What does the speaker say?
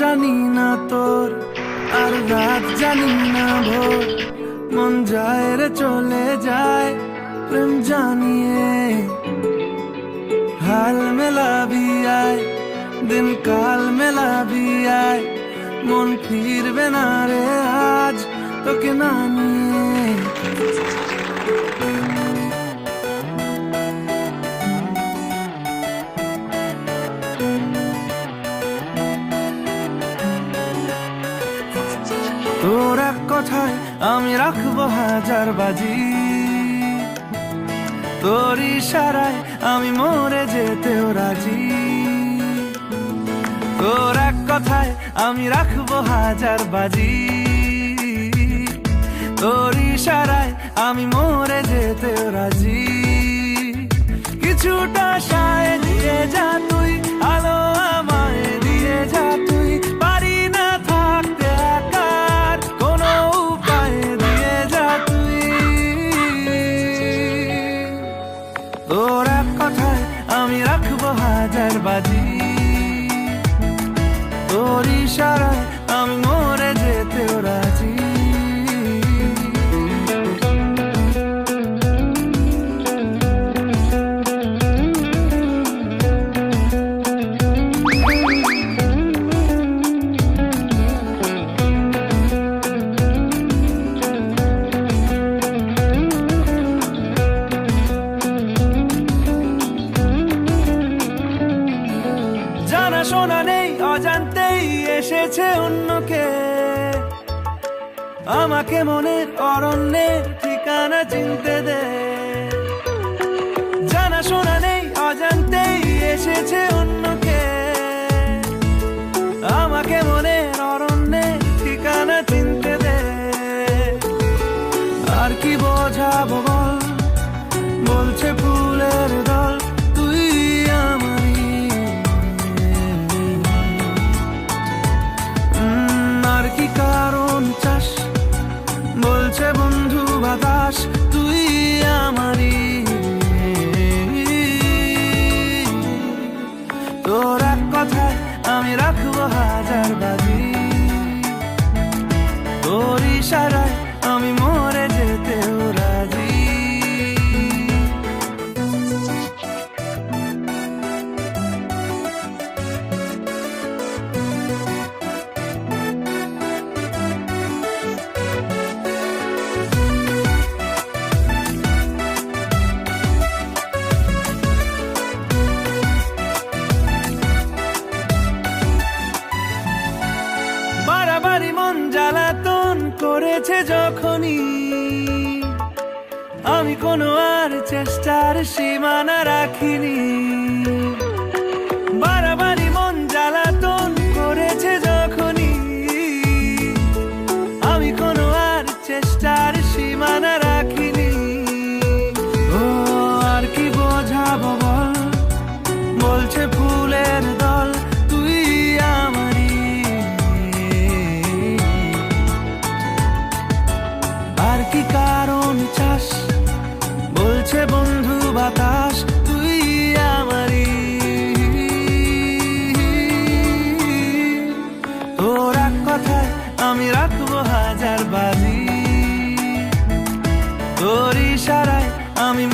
জানি না তোর আর রাত জানি না ভোর, মন যায় রে চলে যায় প্রেম জানিয়ে। হাল মেলাবি আয়, দিন কাল মেলাবি আয়, মন ফিরবে না রে আজ তোকে না নিয়ে। তোর এক কথায় আমি রাখবো হাজার বাজি, তোর ইশারায় আমি মরে যেতেও রাজি। তোর এক কথায় আমি রাখবো হাজার বাজি, তোর ইশারায় আমি মরে যেতেও রাজি। কিছুটা সায় দিয়ে যা তুই, আলো আমায় দিয়ে যা তুই, পারি না থাকতে একার কোনো উপায় দিয়ে যা তুই। তোর এক কথায় আমি রাখবো হাজার বাজি, তোর ইশারায় আমি মরে যেতেও রাজি। জানা শোনা নেই অজান্তেই এসেছে অন্যকে, আমাকে মনের অরণ্যের ঠিকানা চিনতে দে। জানা শোনা নেই অজান্তেই এসেছে অন্যকে, আমাকে মনের অরণ্যের ঠিকানা চিনতে দে। আর কি বোঝাবো বল, বলছে ফুলের দল তুই আমারই। আর কি কারণ চাস, বলছে বন্ধু বাতাস তুই আমারই। তোর এক কথায় আমি রাখবো হাজার বাজি, তোর ইশারায় আমি মরে যেতেও রাজি। বাড়াবাড়ি মন জ্বালাতন করেছে যখনই, আমি কোনো আর চেষ্টার সীমানা রাখিনি। বাড়াবাড়ি মন জ্বালাতন করেছে যখনই, আমি কোনো আর চেষ্টার সীমানা রাখিনি। ও আর কি বোঝাবো বল, বলছে ফুলের দল তুই আমারই। আর কি কারণ চাস, বলছে বন্ধু বাতাস তুই আমারই। তোর এক কথায় আমি রাখবো হাজার বাজি, তোর ইশারায় আমি